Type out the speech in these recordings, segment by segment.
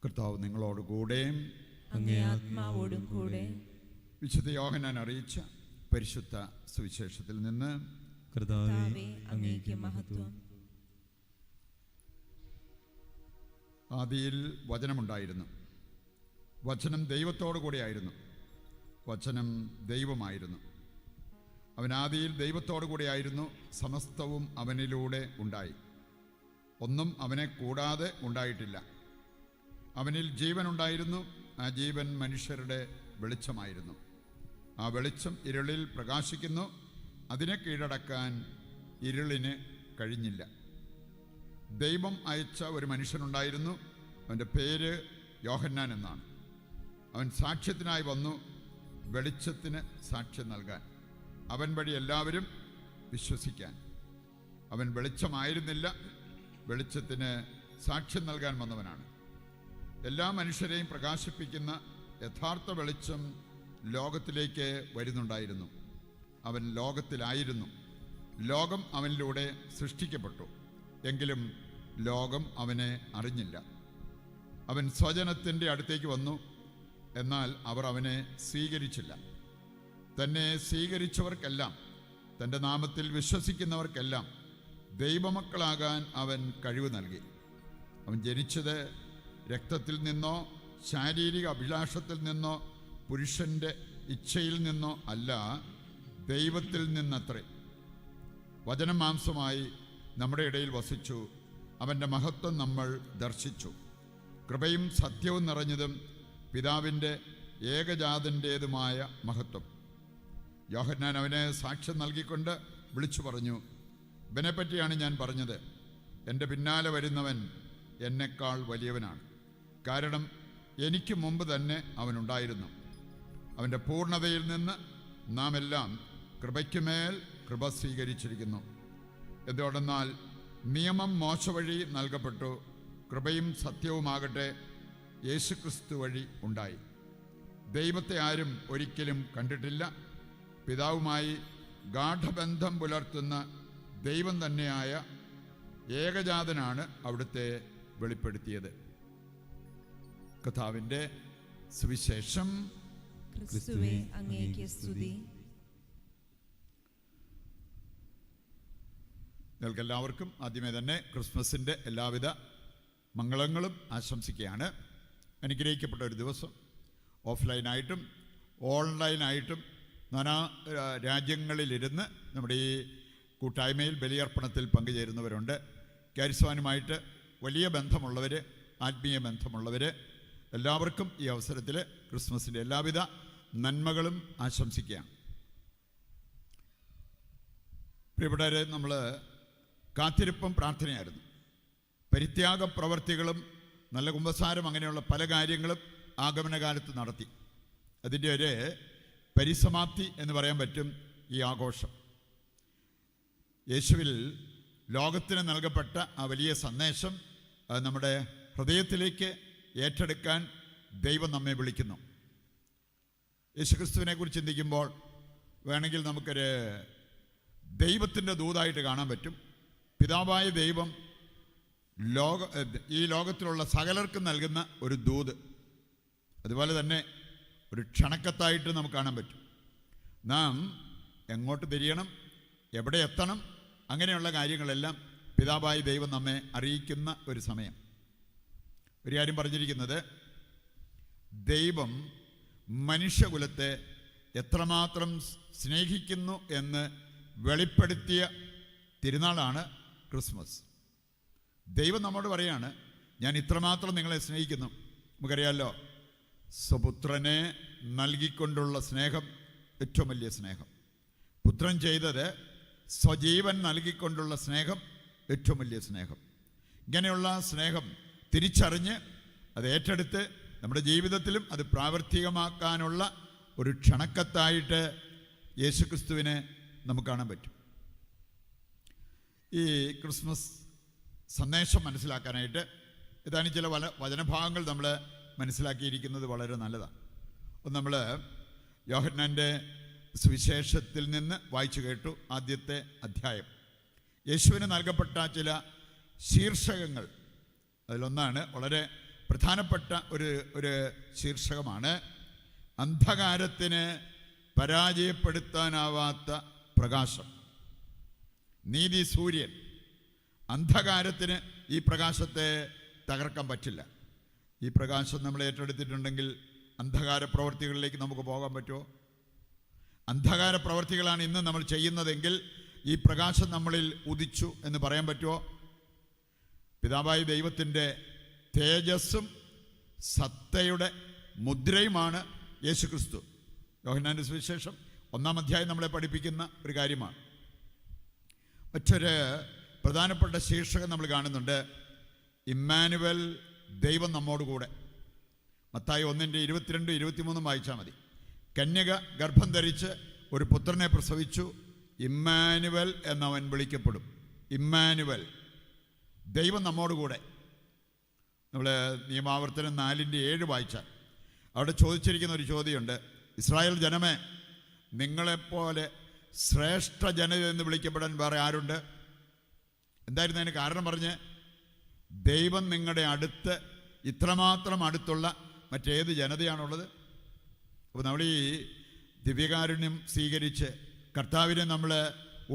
കർത്താവ് നിങ്ങളോടുകൂടെ അങ്ങേ ആത്മാവോടും കൂടെ. വിശുദ്ധ യോഹന്നാൻ അറിയിച്ച പരിശുദ്ധ സുവിശേഷത്തിൽ നിന്ന്. കർത്താവേ, അങ്ങേക്ക് മഹത്വം. ആദിയിൽ വചനമുണ്ടായിരുന്നു. വചനം ദൈവത്തോടു കൂടെയായിരുന്നു. വചനം ദൈവമായിരുന്നു. അവൻ ആദിയിൽ ദൈവത്തോടു കൂടെയായിരുന്നു. സമസ്തവും അവനിലൂടെ ഉണ്ടായി. ഒന്നും അവനെ കൂടാതെ ഉണ്ടായിട്ടില്ല. അവനിൽ ജീവനുണ്ടായിരുന്നു. ആ ജീവൻ മനുഷ്യരുടെ വെളിച്ചമായിരുന്നു. ആ വെളിച്ചം ഇരുളിൽ പ്രകാശിക്കുന്നു. അതിനെ കീഴടക്കാൻ ഇരുളിന് കഴിഞ്ഞില്ല. ദൈവം അയച്ച ഒരു മനുഷ്യനുണ്ടായിരുന്നു. അവൻ്റെ പേര് യോഹന്നാൻ എന്നാണ്. അവൻ സാക്ഷ്യത്തിനായി വന്നു, വെളിച്ചത്തിന് സാക്ഷ്യം നൽകാൻ, അവൻ വഴി എല്ലാവരും വിശ്വസിക്കാൻ. അവൻ വെളിച്ചമായിരുന്നില്ല, വെളിച്ചത്തിന് സാക്ഷ്യം നൽകാൻ വന്നവനാണ്. എല്ലാ മനുഷ്യരെയും പ്രകാശിപ്പിക്കുന്ന യഥാർത്ഥ വെളിച്ചം ലോകത്തിലേക്ക് വരുന്നുണ്ടായിരുന്നു. അവൻ ലോകത്തിലായിരുന്നു. ലോകം അവനിലൂടെ സൃഷ്ടിക്കപ്പെട്ടു. എങ്കിലും ലോകം അവനെ അറിഞ്ഞില്ല. അവൻ സ്വജനത്തിൻ്റെ അടുത്തേക്ക് വന്നു, എന്നാൽ അവർ അവനെ സ്വീകരിച്ചില്ല. തന്നെ സ്വീകരിച്ചവർക്കെല്ലാം, തൻ്റെ നാമത്തിൽ വിശ്വസിക്കുന്നവർക്കെല്ലാം ദൈവമക്കളാകാൻ അവൻ കഴിവ് നൽകി. അവൻ ജനിച്ചത് രക്തത്തിൽ നിന്നോ ശാരീരിക അഭിലാഷത്തിൽ നിന്നോ പുരുഷൻ്റെ ഇച്ഛയിൽ നിന്നോ അല്ല, ദൈവത്തിൽ നിന്നത്രേ. വചനം മാംസമായി നമ്മുടെ ഇടയിൽ വസിച്ചു. അവൻ്റെ മഹത്വം നമ്മൾ ദർശിച്ചു. കൃപയും സത്യവും നിറഞ്ഞതും പിതാവിൻ്റെ ഏകജാതൻ്റേതുമായ മഹത്വം. യോഹന്നാൻ അവനെ സാക്ഷ്യം നൽകിക്കൊണ്ട് വിളിച്ചു പറഞ്ഞു, ഇവനെപ്പറ്റിയാണ് ഞാൻ പറഞ്ഞത്. എൻ്റെ പിന്നാലെ വരുന്നവൻ എന്നെക്കാൾ വലിയവനാണ്, കാരണം എനിക്ക് മുമ്പ് തന്നെ അവനുണ്ടായിരുന്നു. അവൻ്റെ പൂർണ്ണതയിൽ നിന്ന് നാം എല്ലാം കൃപയ്ക്കുമേൽ കൃപ സ്വീകരിച്ചിരിക്കുന്നു. എന്തുകൊണ്ടെന്നാൽ നിയമം മോശ വഴി നൽകപ്പെട്ടു, കൃപയും സത്യവുമാകട്ടെ യേശുക്രിസ്തു വഴി ഉണ്ടായി. ദൈവത്തെ ആരും ഒരിക്കലും കണ്ടിട്ടില്ല. പിതാവുമായി ഗാഠബന്ധം പുലർത്തുന്ന ദൈവം തന്നെയായ ഏകജാതനാണ് അവിടുത്തെ വെളിപ്പെടുത്തിയത്. കർത്താവിൻ്റെ സുവിശേഷം. ക്രിസ്തുവേ, അങ്ങേക്ക് സ്തുതി. നിങ്ങൾക്കെല്ലാവർക്കും ആദ്യമേ തന്നെ ക്രിസ്മസിൻ്റെ എല്ലാവിധ മംഗളങ്ങളും ആശംസിക്കുകയാണ്. അനുഗ്രഹിക്കപ്പെട്ട ഒരു ദിവസം. ഓഫ്ലൈനായിട്ടും ഓൺലൈനായിട്ടും നാനാ രാജ്യങ്ങളിലിരുന്ന് നമ്മുടെ ഈ കൂട്ടായ്മയിൽ ബലിയർപ്പണത്തിൽ പങ്കുചേരുന്നവരുണ്ട്. ക്യാരിസ്വാനുമായിട്ട് വലിയ ബന്ധമുള്ളവർ, ആത്മീയ ബന്ധമുള്ളവർ, എല്ലാവർക്കും ഈ അവസരത്തിൽ ക്രിസ്മസിൻ്റെ എല്ലാവിധ നന്മകളും ആശംസിക്കുകയാണ്. പ്രിയപ്പെട്ടവരെ, നമ്മൾ കാത്തിരിപ്പും പ്രാർത്ഥനയായിരുന്നു. പരിത്യാഗ പ്രവർത്തികളും നല്ല കുമ്പസാരം, അങ്ങനെയുള്ള പല കാര്യങ്ങളും ആഗമനകാലത്ത് നടത്തി. അതിൻ്റെ ഒരു പരിസമാപ്തി എന്ന് പറയാൻ പറ്റും ഈ ആഘോഷം. യേശുവിൽ ലോകത്തിന് നൽകപ്പെട്ട ആ വലിയ സന്ദേശം നമ്മുടെ ഹൃദയത്തിലേക്ക് ഏറ്റെടുക്കാൻ ദൈവം നമ്മെ വിളിക്കുന്നു. യേശുക്രിസ്തുവിനെ കുറിച്ച് ചിന്തിക്കുമ്പോൾ വേണമെങ്കിൽ നമുക്കൊരു ദൈവത്തിൻ്റെ ദൂതായിട്ട് കാണാൻ പറ്റും. പിതാവായ ദൈവം ഈ ലോകത്തിലുള്ള സകലർക്കും നൽകുന്ന ഒരു ദൂത്. അതുപോലെ തന്നെ ഒരു ക്ഷണക്കത്തായിട്ട് നമുക്ക് കാണാൻ പറ്റും. നാം എങ്ങോട്ട് തിരിയണം, എവിടെ എത്തണം, അങ്ങനെയുള്ള കാര്യങ്ങളെല്ലാം പിതാവായ ദൈവം നമ്മെ അറിയിക്കുന്ന ഒരു സമയം. ഒരു കാര്യം പറഞ്ഞിരിക്കുന്നത്, ദൈവം മനുഷ്യകുലത്തെ എത്രമാത്രം സ്നേഹിക്കുന്നു എന്ന് വെളിപ്പെടുത്തിയ തിരുനാളാണ് ക്രിസ്മസ്. ദൈവം നമ്മോട് പറയാണ്, ഞാൻ ഇത്രമാത്രം നിങ്ങളെ സ്നേഹിക്കുന്നു. നമുക്കറിയാമല്ലോ, സ്വപുത്രനെ നൽകിക്കൊണ്ടുള്ള സ്നേഹം ഏറ്റവും വലിയ സ്നേഹം. പുത്രൻ ചെയ്തത് സ്വജീവൻ നൽകിക്കൊണ്ടുള്ള സ്നേഹം ഏറ്റവും വലിയ സ്നേഹം. ഇങ്ങനെയുള്ള സ്നേഹം തിരിച്ചറിഞ്ഞ് അത് ഏറ്റെടുത്ത് നമ്മുടെ ജീവിതത്തിലും അത് പ്രാവർത്തികമാക്കാനുള്ള ഒരു ക്ഷണക്കത്തായിട്ട് യേശുക്രിസ്തുവിനെ നമുക്ക് കാണാൻ പറ്റും. ഈ ക്രിസ്മസ് സന്ദേശം മനസ്സിലാക്കാനായിട്ട് ഇതാണ് ചില വചനഭാഗങ്ങൾ നമ്മൾ മനസ്സിലാക്കിയിരിക്കുന്നത് വളരെ നല്ലതാണ്. നമ്മൾ യോഹന്നാൻ്റെ സുവിശേഷത്തിൽ നിന്ന് വായിച്ചു കേട്ടു. ആദ്യത്തെ അധ്യായം യേശുവിന് നൽകപ്പെട്ട ചില ശീർഷകങ്ങൾ. അതിലൊന്നാണ് വളരെ പ്രധാനപ്പെട്ട ഒരു ശീർഷകമാണ് അന്ധകാരത്തിന് പരാജയപ്പെടുത്താനാവാത്ത പ്രകാശം. നീതി സൂര്യൻ. അന്ധകാരത്തിന് ഈ പ്രകാശത്തെ തകർക്കാൻ പറ്റില്ല. ഈ പ്രകാശം നമ്മൾ ഏറ്റെടുത്തിട്ടുണ്ടെങ്കിൽ അന്ധകാര പ്രവൃത്തികളിലേക്ക് നമുക്ക് പോകാൻ പറ്റുമോ? അന്ധകാര പ്രവൃത്തികളാണ് ഇന്ന് നമ്മൾ ചെയ്യുന്നതെങ്കിൽ ഈ പ്രകാശം നമ്മളിൽ ഉദിച്ചു എന്ന് പറയാൻ പറ്റുമോ? പിതാവായ ദൈവത്തിൻ്റെ തേജസ്സും സത്തയുടെ മുദ്രയുമാണ് യേശുക്രിസ്തു. യോഹന്നാന്റെ സുവിശേഷം 1-ാം അധ്യായം നമ്മളെ പഠിപ്പിക്കുന്ന ഒരു കാര്യമാണ്. മറ്റൊരു പ്രധാനപ്പെട്ട ശീർഷകം നമ്മൾ കാണുന്നുണ്ട്, ഇമ്മാനുവൽ, ദൈവം നമ്മോടുകൂടെ. മത്തായി 1:22-23 വായിച്ചാൽ മതി. കന്യക ഗർഭം ധരിച്ച് ഒരു പുത്രനെ പ്രസവിച്ചു, ഇമ്മാനുവൽ എന്നവൻ വിളിക്കപ്പെടും. ഇമ്മാനുവൽ, ദൈവം നമ്മോടുകൂടെ. നമ്മൾ നിയമാവർത്തനം 4:7 വായിച്ചാൽ അവിടെ ചോദിച്ചിരിക്കുന്ന ഒരു ചോദ്യമുണ്ട്, ഇസ്രായേൽ ജനമേ, നിങ്ങളെപ്പോലെ ശ്രേഷ്ഠ ജനത എന്ന് വിളിക്കപ്പെടാൻ വേറെ ആരുണ്ട്? എന്തായിരുന്നു അതിന് കാരണം? പറഞ്ഞ്, ദൈവം നിങ്ങളുടെ അടുത്ത്, ഇത്രമാത്രം അടുത്തുള്ള മറ്റേത് ജനതയാണുള്ളത്? അപ്പോൾ നമ്മൾ ഈ ദിവ്യകാരുണ്യം സ്വീകരിച്ച് കർത്താവിനെ നമ്മൾ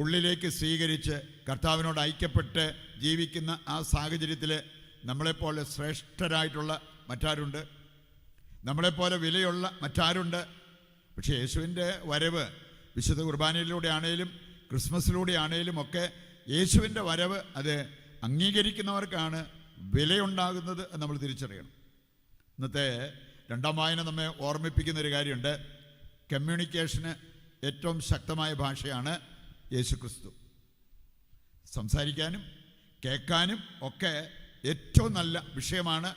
ഉള്ളിലേക്ക് സ്വീകരിച്ച് കർത്താവിനോട് ഐക്യപ്പെട്ട് ജീവിക്കുന്ന ആ സാഹചര്യത്തിൽ നമ്മളെപ്പോലെ ശ്രേഷ്ഠരായിട്ടുള്ള മറ്റാരുണ്ട്? നമ്മളെപ്പോലെ വിലയുള്ള മറ്റാരുണ്ട്? പക്ഷേ യേശുവിൻ്റെ വരവ് വിശുദ്ധ കുർബാനയിലൂടെ ആണേലും ക്രിസ്മസിലൂടെ ആണേലും ഒക്കെ യേശുവിൻ്റെ വരവ് അത് അംഗീകരിക്കുന്നവർക്കാണ് വിലയുണ്ടാകുന്നത് എന്ന് നമ്മൾ തിരിച്ചറിയണം. ഇന്നത്തെ 2-ാം വായന നമ്മെ ഓർമ്മിപ്പിക്കുന്ന ഒരു കാര്യമുണ്ട്, കമ്മ്യൂണിക്കേഷന് ഏറ്റവും ശക്തമായ ഭാഷയാണ് യേശുക്രിസ്തു. സംസാരിക്കാനും കേൾക്കാനും ഒക്കെ ഏറ്റവും നല്ല വിഷയമാണ്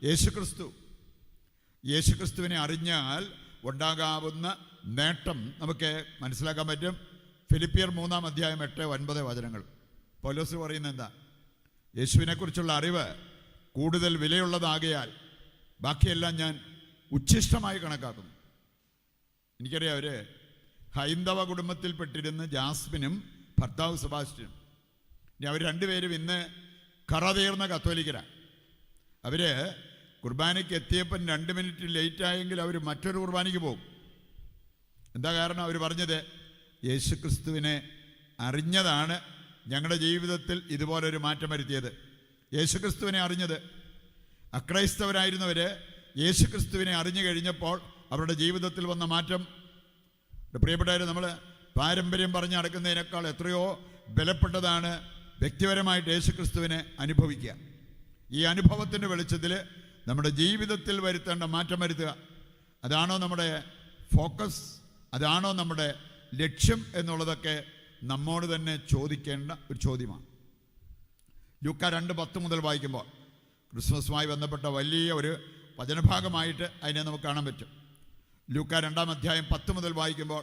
യേശുക്രിസ്തു. യേശുക്രിസ്തുവിനെ അറിഞ്ഞാൽ ഉണ്ടാകാവുന്ന നേട്ടം നമുക്ക് മനസ്സിലാക്കാൻ പറ്റും. ഫിലിപ്പിയർ 3-ാം അധ്യായം 8-9 വചനങ്ങൾ പൗലോസ് പറയുന്നത് എന്താ? യേശുവിനെക്കുറിച്ചുള്ള അറിവ് കൂടുതൽ വിലയുള്ളതാകയാൽ ബാക്കിയെല്ലാം ഞാൻ ഉച്ഛിഷ്ടമായി കണക്കാക്കുന്നു. എനിക്കറിയാം, അവർ ഹൈന്ദവ കുടുംബത്തിൽപ്പെട്ടിരുന്ന ജാസ്മിനും ഭർത്താവ് സെബാസ്റ്റ്യനും. ഇനി അവർ രണ്ടുപേരും ഇന്ന് കറതീർന്ന കത്തോലിക്കരാണ്. അവർ കുർബാനയ്ക്ക് എത്തിയപ്പം 2 മിനിറ്റ് ലേറ്റായെങ്കിൽ അവർ മറ്റൊരു കുർബാനയ്ക്ക് പോകും. എന്താ കാരണം? അവർ പറഞ്ഞത്, യേശുക്രിസ്തുവിനെ അറിഞ്ഞതാണ് ഞങ്ങളുടെ ജീവിതത്തിൽ ഇതുപോലൊരു മാറ്റം വരുത്തിയത്. യേശുക്രിസ്തുവിനെ അറിഞ്ഞത്. അക്രൈസ്തവരായിരുന്നവർ യേശുക്രിസ്തുവിനെ അറിഞ്ഞു കഴിഞ്ഞപ്പോൾ അവരുടെ ജീവിതത്തിൽ വന്ന മാറ്റം. പ്രിയപ്പെട്ടവർ, നമ്മൾ പാരമ്പര്യം പറഞ്ഞ് നടക്കുന്നതിനേക്കാൾ എത്രയോ ബലപ്പെട്ടതാണ് വ്യക്തിപരമായിട്ട് യേശുക്രിസ്തുവിനെ അനുഭവിക്കുക. ഈ അനുഭവത്തിൻ്റെ വെളിച്ചത്തിൽ നമ്മുടെ ജീവിതത്തിൽ വരുത്തേണ്ട മാറ്റം വരുത്തുക. അതാണോ നമ്മുടെ ഫോക്കസ്? അതാണോ നമ്മുടെ ലക്ഷ്യം എന്നുള്ളതൊക്കെ നമ്മോട് തന്നെ ചോദിക്കേണ്ട ഒരു ചോദ്യമാണ്. ലൂക്ക 2:10 മുതൽ വായിക്കുമ്പോൾ ക്രിസ്മസുമായി ബന്ധപ്പെട്ട വലിയ ഒരു വചനഭാഗമായിട്ട് അതിനെ നമുക്ക് കാണാൻ പറ്റും. ലൂക്ക 2-ാം അധ്യായം 10 മുതൽ വായിക്കുമ്പോൾ,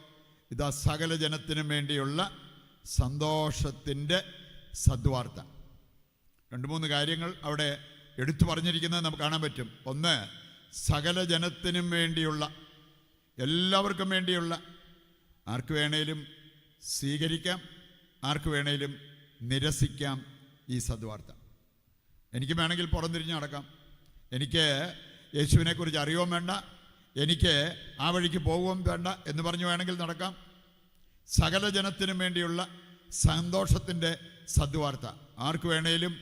ഇതാ സകല ജനത്തിനും വേണ്ടിയുള്ള സന്തോഷത്തിൻ്റെ സദ്വാർത്ത. 2-3 കാര്യങ്ങൾ അവിടെ എടുത്തു പറഞ്ഞിരിക്കുന്നത് നമുക്ക് കാണാൻ പറ്റും. ഒന്ന്, സകല ജനത്തിനും വേണ്ടിയുള്ള, എല്ലാവർക്കും വേണ്ടിയുള്ള, ആർക്ക് വേണേലും സ്വീകരിക്കാം, ആർക്ക് വേണേലും നിരസിക്കാം ഈ സദ്വാർത്ത. എനിക്ക് വേണമെങ്കിൽ പുറംതിരിഞ്ഞ് നടക്കാം, എനിക്ക് യേശുവിനെക്കുറിച്ച് അറിയുകയും വേണ്ട, എനിക്ക് ആ വഴിക്ക് പോകുകയും വേണ്ട എന്ന് പറഞ്ഞു വേണമെങ്കിൽ നടക്കാം. സകല ജനത്തിനും വേണ്ടിയുള്ള സന്തോഷത്തിൻ്റെ സദ്വാർത്ത. ആർക്ക് വേണേലും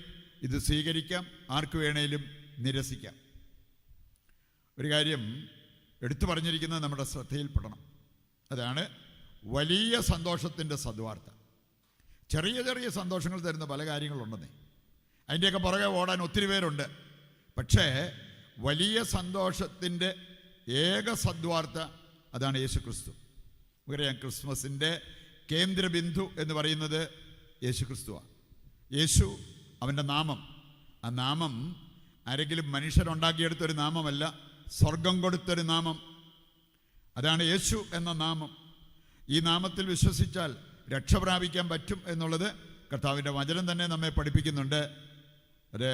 ഇത് സ്വീകരിക്കാം, ആർക്ക് വേണേലും നിരസിക്കാം. ഒരു കാര്യം എടുത്തു പറഞ്ഞിരിക്കുന്നത് നമ്മുടെ ശ്രദ്ധയിൽപ്പെടണം. അതാണ് വലിയ സന്തോഷത്തിൻ്റെ സദ്വാർത്ത. ചെറിയ ചെറിയ സന്തോഷങ്ങൾ തരുന്ന പല കാര്യങ്ങളുണ്ടെന്നേ, അതിൻ്റെയൊക്കെ പുറകെ ഓടാൻ ഒത്തിരി പേരുണ്ട്. പക്ഷേ വലിയ സന്തോഷത്തിൻ്റെ ഏക സദ്വാർത്ത അതാണ് യേശുക്രിസ്തു. നമുക്കറിയാം, ക്രിസ്മസിൻ്റെ കേന്ദ്രബിന്ദു എന്ന് പറയുന്നത് യേശുക്രിസ്തുവാണ്. യേശു, അവൻ്റെ നാമം. ആ നാമം ആരെങ്കിലും മനുഷ്യരുണ്ടാക്കിയെടുത്തൊരു നാമമല്ല, സ്വർഗം കൊടുത്തൊരു നാമം. അതാണ് യേശു എന്ന നാമം. ഈ നാമത്തിൽ വിശ്വസിച്ചാൽ രക്ഷ പ്രാപിക്കാൻ പറ്റും എന്നുള്ളത് കർത്താവിൻ്റെ വചനം തന്നെ നമ്മെ പഠിപ്പിക്കുന്നുണ്ട്. അത്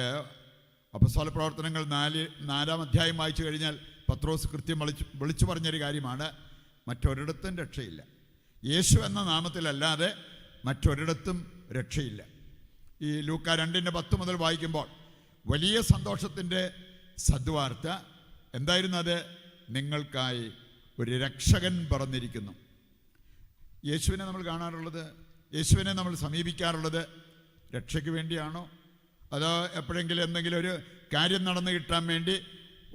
അപ്പോസ്തല പ്രവർത്തനങ്ങൾ 4-ാം അധ്യായം വായിച്ചു കഴിഞ്ഞാൽ പത്രോസ് കൃത്യം വിളിച്ചു പറഞ്ഞൊരു കാര്യമാണ്, മറ്റൊരിടത്തും രക്ഷയില്ല. യേശു എന്ന നാമത്തിലല്ലാതെ മറ്റൊരിടത്തും രക്ഷയില്ല. ഈ ലൂക്ക 2:10 മുതൽ വായിക്കുമ്പോൾ വലിയ സന്തോഷത്തിൻ്റെ സദ്വാർത്ത എന്തായിരുന്നു അത്? നിങ്ങൾക്കായി ഒരു രക്ഷകൻ പിറന്നിരിക്കുന്നു. യേശുവിനെ നമ്മൾ കാണാറുള്ളത്, യേശുവിനെ നമ്മൾ സമീപിക്കാറുള്ളത് രക്ഷയ്ക്ക് വേണ്ടിയാണോ? അതോ എപ്പോഴെങ്കിലും എന്തെങ്കിലും ഒരു കാര്യം നടന്നു കിട്ടാൻ വേണ്ടി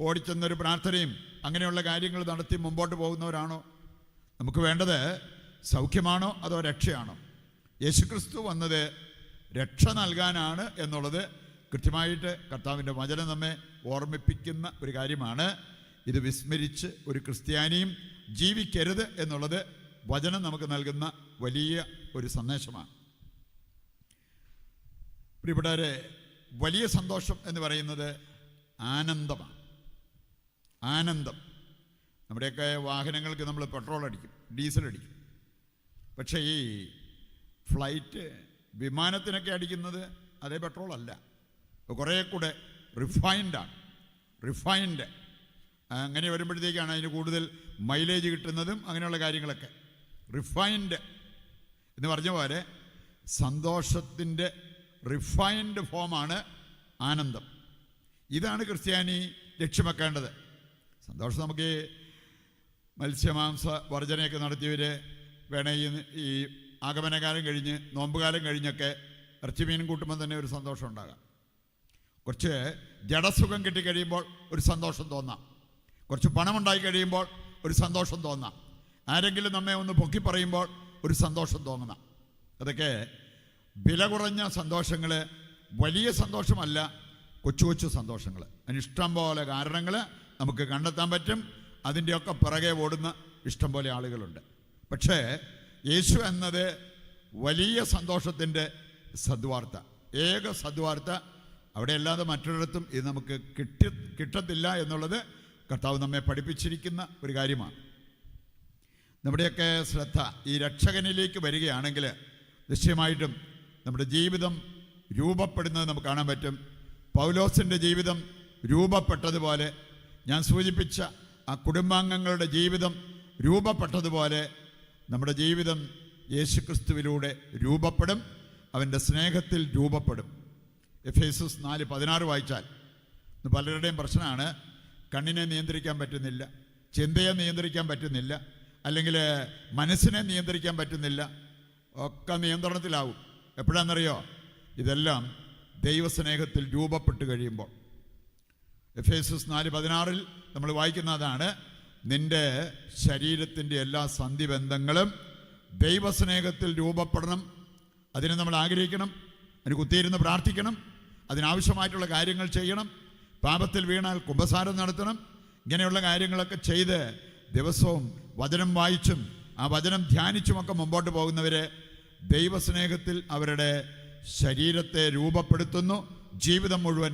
ഓടിച്ചെന്നൊരു പ്രാർത്ഥനയും അങ്ങനെയുള്ള കാര്യങ്ങൾ നടത്തി മുമ്പോട്ട് പോകുന്നവരാണോ? നമുക്ക് വേണ്ടത് സൗഖ്യമാണോ അതോ രക്ഷയാണോ? യേശുക്രിസ്തു വന്നത് രക്ഷ നൽകാനാണ് എന്നുള്ളത് കൃത്യമായിട്ട് കർത്താവിൻ്റെ വചനം നമ്മെ ഓർമ്മിപ്പിക്കുന്ന ഒരു കാര്യമാണ്. ഇത് വിസ്മരിച്ച് ഒരു ക്രിസ്ത്യാനിയും ജീവിക്കരുത് എന്നുള്ളത് വചനം നമുക്ക് നൽകുന്ന വലിയ ഒരു സന്ദേശമാണ്. പ്രിയപ്പെട്ടവരെ, വലിയ സന്തോഷം എന്ന് പറയുന്നത് ആനന്ദമാണ്. ആനന്ദം. നമ്മുടെയൊക്കെ വാഹനങ്ങൾക്ക് നമ്മൾ പെട്രോൾ അടിക്കും, ഡീസൽ അടിക്കും. പക്ഷേ ഈ ഫ്ലൈറ്റ്, വിമാനത്തിനൊക്കെ അടിക്കുന്നത് അതേ പെട്രോൾ അല്ല, കുറേ കൂടെ റിഫൈൻഡാണ്. റിഫൈൻഡ് അങ്ങനെ വരുമ്പോഴത്തേക്കാണ് അതിന് കൂടുതൽ മൈലേജ് കിട്ടുന്നതും അങ്ങനെയുള്ള കാര്യങ്ങളൊക്കെ. റിഫൈൻഡ് എന്ന് പറഞ്ഞ പോലെ സന്തോഷത്തിൻ്റെ റിഫൈൻഡ് ഫോമാണ് ആനന്ദം. ഇതാണ് ക്രിസ്ത്യാനി ലക്ഷ്യമാക്കേണ്ടത്. സന്തോഷം നമുക്ക് മത്സ്യമാംസ വർജനയൊക്കെ നടത്തിയവർ വേണേ ഈ ആഗമനകാലം കഴിഞ്ഞ് നോമ്പുകാലം കഴിഞ്ഞൊക്കെ ഇറച്ചിമീനും കൂട്ടുമ്പോൾ തന്നെ ഒരു സന്തോഷം ഉണ്ടാകാം. കുറച്ച് ജഡസുഖം കിട്ടിക്കഴിയുമ്പോൾ ഒരു സന്തോഷം തോന്നാം. കുറച്ച് പണമുണ്ടായി കഴിയുമ്പോൾ ഒരു സന്തോഷം തോന്നാം. ആരെങ്കിലും നമ്മെ ഒന്ന് പൊക്കി പറയുമ്പോൾ ഒരു സന്തോഷം തോന്നണം. അതൊക്കെ വില കുറഞ്ഞ സന്തോഷങ്ങൾ, വലിയ സന്തോഷമല്ല, കൊച്ചു കൊച്ചു സന്തോഷങ്ങൾ. അതിനിഷ്ടം പോലെ കാരണങ്ങൾ നമുക്ക് കണ്ടെത്താൻ പറ്റും. അതിൻ്റെയൊക്കെ പിറകെ ഓടുന്ന ഇഷ്ടം പോലെ ആളുകളുണ്ട്. പക്ഷേ യേശു എന്നത് വലിയ സന്തോഷത്തിൻ്റെ സദ്വാർത്ത, ഏക സദ്വാർത്ത. അവിടെ അല്ലാതെ മറ്റൊരിടത്തും ഇത് നമുക്ക് കിട്ടത്തില്ല എന്നുള്ളത് കർത്താവ് നമ്മെ പഠിപ്പിച്ചിരിക്കുന്ന ഒരു കാര്യമാണ്. നമ്മുടെയൊക്കെ ശ്രദ്ധ ഈ രക്ഷകനിലേക്ക് വരികയാണെങ്കിൽ നിശ്ചയമായിട്ടും നമ്മുടെ ജീവിതം രൂപപ്പെടുന്നത് നമുക്ക് കാണാൻ പറ്റും. പൗലോസിൻ്റെ ജീവിതം രൂപപ്പെട്ടതുപോലെ, ഞാൻ സൂചിപ്പിച്ച ആ കുടുംബാംഗങ്ങളുടെ ജീവിതം രൂപപ്പെട്ടതുപോലെ നമ്മുടെ ജീവിതം യേശുക്രിസ്തുവിലൂടെ രൂപപ്പെടും. അവൻ്റെ സ്നേഹത്തിൽ രൂപപ്പെടും. എഫേസസ് 4:16 വായിച്ചാൽ, പലരുടെയും പ്രശ്നമാണ് കണ്ണിനെ നിയന്ത്രിക്കാൻ പറ്റുന്നില്ല, ചിന്തയെ നിയന്ത്രിക്കാൻ പറ്റുന്നില്ല, അല്ലെങ്കിൽ മനസ്സിനെ നിയന്ത്രിക്കാൻ പറ്റുന്നില്ല. ഒക്കെ നിയന്ത്രണത്തിലാവും. എപ്പോഴാണെന്നറിയോ? ഇതെല്ലാം ദൈവസ്നേഹത്തിൽ രൂപപ്പെട്ട് കഴിയുമ്പോൾ. എഫേസസ് 4:16 നമ്മൾ വായിക്കുന്നതാണ്, നിന്റെ ശരീരത്തിൻ്റെ എല്ലാ സന്ധിബന്ധങ്ങളും ദൈവസ്നേഹത്തിൽ രൂപപ്പെടണം. അതിനെ നമ്മൾ ആഗ്രഹിക്കണം, അതിന് കുത്തിയിരുന്ന് പ്രാർത്ഥിക്കണം, അതിനാവശ്യമായിട്ടുള്ള കാര്യങ്ങൾ ചെയ്യണം. പാപത്തിൽ വീണാൽ കുമ്പസാരം നടത്തണം. ഇങ്ങനെയുള്ള കാര്യങ്ങളൊക്കെ ചെയ്ത് ദിവസവും വചനം വായിച്ചും ആ വചനം ധ്യാനിച്ചുമൊക്കെ മുമ്പോട്ട് പോകുന്നവരെ ദൈവസ്നേഹത്തിൽ അവരുടെ ശരീരത്തെ രൂപപ്പെടുത്തുന്നു, ജീവിതം മുഴുവൻ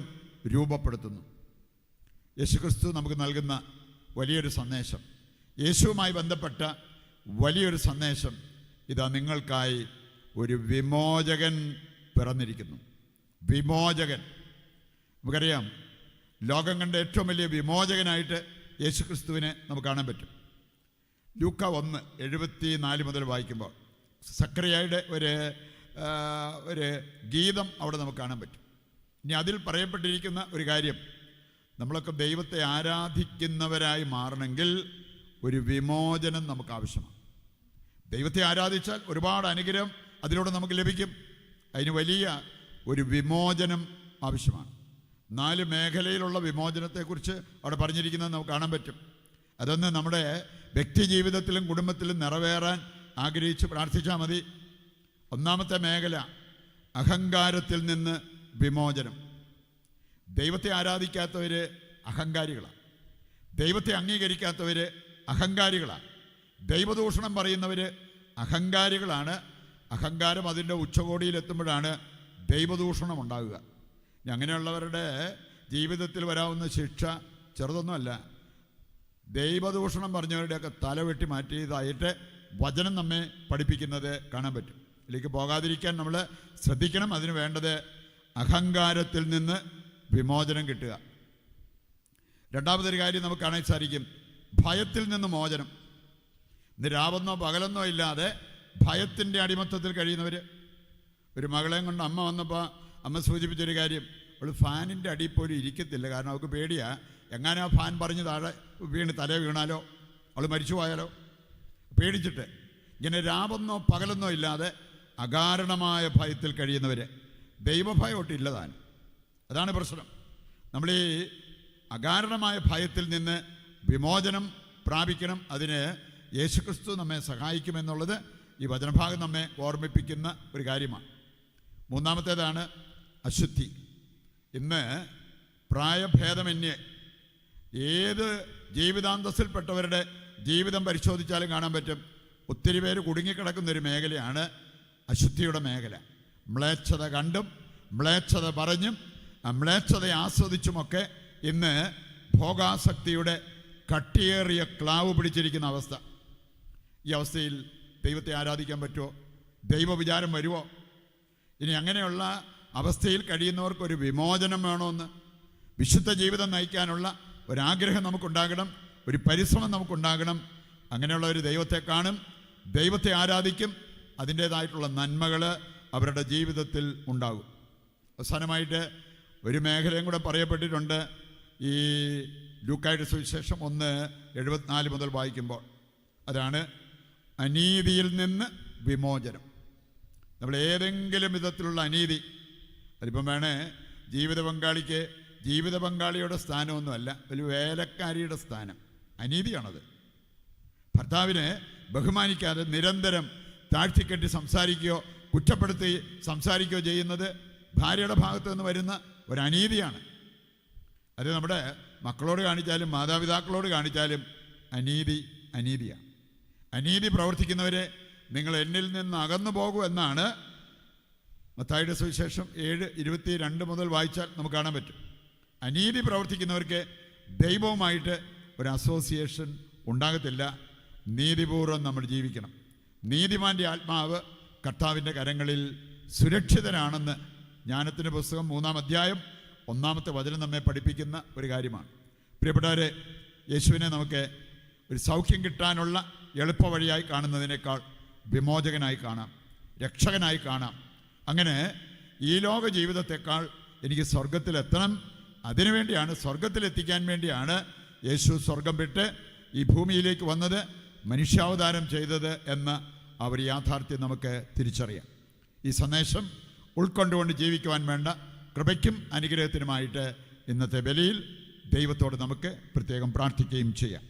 രൂപപ്പെടുത്തുന്നു. യേശുക്രിസ്തു നമുക്ക് നൽകുന്ന വലിയൊരു സന്ദേശം, യേശുവുമായി ബന്ധപ്പെട്ട വലിയൊരു സന്ദേശം ഇതാ: നിങ്ങൾക്കായി ഒരു വിമോചകൻ പിറന്നിരിക്കുന്നു. വിമോചകൻ. നമുക്കറിയാം, ലോകം കണ്ട ഏറ്റവും വലിയ വിമോചകനായിട്ട് യേശുക്രിസ്തുവിനെ നമുക്ക് കാണാൻ പറ്റും. ലൂക്ക 1:74 മുതൽ വായിക്കുമ്പോൾ സക്കറിയായുടെ ഒരു ഗീതം അവിടെ നമുക്ക് കാണാൻ പറ്റും. ഇനി അതിൽ പറയപ്പെട്ടിരിക്കുന്ന ഒരു കാര്യം, നമ്മളൊക്കെ ദൈവത്തെ ആരാധിക്കുന്നവരായി മാറണമെങ്കിൽ ഒരു വിമോചനം നമുക്ക് ആവശ്യമാണ്. ദൈവത്തെ ആരാധിച്ചാൽ ഒരുപാട് അനുഗ്രഹം അതിലൂടെ നമുക്ക് ലഭിക്കും. അതിന് വലിയ ഒരു വിമോചനം ആവശ്യമാണ്. 4 മേഖലയിലുള്ള വിമോചനത്തെക്കുറിച്ച് അവിടെ പറഞ്ഞിരിക്കുന്നത് നമുക്ക് കാണാൻ പറ്റും. അതൊന്ന് നമ്മുടെ വ്യക്തി ജീവിതത്തിലും കുടുംബത്തിലും നിറവേറാൻ ആഗ്രഹിച്ച് പ്രാർത്ഥിച്ചാൽ മതി. ഒന്നാമത്തെ മേഖല അഹങ്കാരത്തിൽ നിന്ന് വിമോചനം. ദൈവത്തെ ആരാധിക്കാത്തവർ അഹങ്കാരികളാണ്. ദൈവത്തെ അംഗീകരിക്കാത്തവർ അഹങ്കാരികളാണ്. ദൈവദൂഷണം പറയുന്നവർ അഹങ്കാരികളാണ്. അഹങ്കാരം അതിൻ്റെ ഉച്ചകോടിയിലെത്തുമ്പോഴാണ് ദൈവദൂഷണം ഉണ്ടാകുക. അങ്ങനെയുള്ളവരുടെ ജീവിതത്തിൽ വരാവുന്ന ശിക്ഷ ചെറുതൊന്നുമല്ല. ദൈവദൂഷണം പറഞ്ഞവരുടെയൊക്കെ തലവെട്ടി മാറ്റിയതായിട്ട് വചനം നമ്മെ പഠിപ്പിക്കുന്നത് കാണാൻ പറ്റും. ഇതിലേക്ക് പോകാതിരിക്കാൻ നമ്മൾ ശ്രദ്ധിക്കണം. അതിന് വേണ്ടത് അഹങ്കാരത്തിൽ നിന്ന് വിമോചനം കിട്ടുക. രണ്ടാമതൊരു കാര്യം നമുക്ക് കാണാൻ സാധിക്കും, ഭയത്തിൽ നിന്ന് മോചനം. ഇന്ന് രാവെന്നോ പകലെന്നോ ഇല്ലാതെ ഭയത്തിൻ്റെ അടിമത്തത്തിൽ കഴിയുന്നവർ. ഒരു മകളെയും കൊണ്ട് അമ്മ വന്നപ്പോൾ അമ്മ സൂചിപ്പിച്ചൊരു കാര്യം, അവൾ ഫാനിൻ്റെ അടിയിൽ പോലും ഇരിക്കത്തില്ല. കാരണം അവൾക്ക് പേടിയാ, എങ്ങാനും ആ ഫാൻ പറഞ്ഞ് താഴെ വീണ് തലേ വീണാലോ, അവൾ മരിച്ചു പോയാലോ പേടിച്ചിട്ട്. ഇങ്ങനെ രാവെന്നോ പകലെന്നോ ഇല്ലാതെ അകാരണമായ ഭയത്തിൽ കഴിയുന്നവർ ദൈവഭയം ഒട്ടില്ല താൻ. അതാണ് പ്രശ്നം. നമ്മൾ ഈ അകാരണമായ ഭയത്തിൽ നിന്ന് വിമോചനം പ്രാപിക്കണം. അതിന് യേശുക്രിസ്തു നമ്മെ സഹായിക്കുമെന്നുള്ളത് ഈ വചനഭാഗം നമ്മെ ഓർമ്മിപ്പിക്കുന്ന ഒരു കാര്യമാണ്. മൂന്നാമത്തേതാണ് അശുദ്ധി. ഇന്ന് പ്രായഭേദമന്യേ ഏത് ജീവിതാന്തസ്സിൽപ്പെട്ടവരുടെ ജീവിതം പരിശോധിച്ചാലും കാണാൻ പറ്റും, ഒത്തിരി പേര് കുടുങ്ങിക്കിടക്കുന്നൊരു മേഖലയാണ് അശുദ്ധിയുടെ മേഖല. മ്ലേച്ഛത കണ്ടും മ്ലേച്ഛത പറഞ്ഞും മ്ലേച്ഛതയെ ആസ്വദിച്ചുമൊക്കെ ഇന്ന് ഭോഗാസക്തിയുടെ കട്ടിയേറിയ ക്ലാവ് പിടിച്ചിരിക്കുന്ന അവസ്ഥ. ഈ അവസ്ഥയിൽ ദൈവത്തെ ആരാധിക്കാൻ പറ്റുമോ? ദൈവവിചാരം വരുമോ? ഇനി അങ്ങനെയുള്ള അവസ്ഥയിൽ കഴിയുന്നവർക്കൊരു വിമോചനം വേണമെന്ന്, വിശുദ്ധ ജീവിതം നയിക്കാനുള്ള ഒരാഗ്രഹം നമുക്കുണ്ടാകണം, ഒരു പരിശ്രമം നമുക്കുണ്ടാകണം. അങ്ങനെയുള്ള ഒരു ദൈവത്തെ കാണും, ദൈവത്തെ ആരാധിക്കും, അതിൻ്റേതായിട്ടുള്ള നന്മകൾ അവരുടെ ജീവിതത്തിൽ ഉണ്ടാകും. അവസാനമായിട്ട് ഒരു മേഖലയും കൂടെ പറയപ്പെട്ടിട്ടുണ്ട് ഈ ലൂക്കായുടെ സുവിശേഷം 1:74 മുതൽ വായിക്കുമ്പോൾ. അതാണ് അനീതിയിൽ നിന്ന് വിമോചനം. നമ്മൾ ഏതെങ്കിലും വിധത്തിലുള്ള അനീതി, അതിപ്പം വേണേ ജീവിത പങ്കാളിയുടെ സ്ഥാനമൊന്നുമല്ല, ഒരു വേലക്കാരിയുടെ സ്ഥാനം. അനീതിയാണത്. ഭർത്താവിനെ ബഹുമാനിക്കാതെ നിരന്തരം താഴ്ത്തിക്കെട്ടി സംസാരിക്കുകയോ കുറ്റപ്പെടുത്തി സംസാരിക്കുകയോ ചെയ്യുന്നത് ഭാര്യയുടെ ഭാഗത്തു നിന്ന് വരുന്ന ഒരു അനീതിയാണ്. അത് നമ്മുടെ മക്കളോട് കാണിച്ചാലും മാതാപിതാക്കളോട് കാണിച്ചാലും അനീതിയാണ്. അനീതി പ്രവർത്തിക്കുന്നവരെ നിങ്ങൾ എന്നിൽ നിന്ന് അകന്നു പോകൂ എന്നാണ് മത്തായിയുടെ സുവിശേഷം 7:22 മുതൽ വായിച്ചാൽ നമുക്ക് കാണാൻ പറ്റും. അനീതി പ്രവർത്തിക്കുന്നവർക്ക് ദൈവവുമായിട്ട് ഒരു അസോസിയേഷൻ ഉണ്ടാകത്തില്ല. നീതിപൂർവ്വം നമ്മൾ ജീവിക്കണം. നീതിമാൻ്റെ ആത്മാവ് കർത്താവിൻ്റെ കരങ്ങളിൽ സുരക്ഷിതനാണെന്ന് ജ്ഞാനത്തിൻ്റെ പുസ്തകം 3-ാം അധ്യായം 1-ാമത്തെ വചനം നമ്മെ പഠിപ്പിക്കുന്ന ഒരു കാര്യമാണ്. പ്രിയപ്പെട്ടവരെ, യേശുവിനെ നമുക്ക് ഒരു സൗഖ്യം കിട്ടാനുള്ള എളുപ്പ വഴിയായി കാണുന്നതിനേക്കാൾ വിമോചകനായി കാണാം, രക്ഷകനായി കാണാം. അങ്ങനെ ഈ ലോക ജീവിതത്തെക്കാൾ എനിക്ക് സ്വർഗത്തിലെത്തണം, അതിനുവേണ്ടിയാണ്, സ്വർഗത്തിലെത്തിക്കാൻ വേണ്ടിയാണ് യേശു സ്വർഗം വിട്ട് ഈ ഭൂമിയിലേക്ക് വന്നത്, മനുഷ്യാവതാരം ചെയ്തത് എന്ന ആ ഒരു യാഥാർത്ഥ്യം നമുക്ക് തിരിച്ചറിയാം. ഈ സന്ദേശം ഉൾക്കൊണ്ടുകൊണ്ട് ജീവിക്കുവാൻ വേണ്ട കൃപയ്ക്കും അനുഗ്രഹത്തിനുമായിട്ട് ഇന്നത്തെ ബലിയിൽ ദൈവത്തോട് നമുക്ക് പ്രത്യേകം പ്രാർത്ഥിക്കുകയും ചെയ്യാം.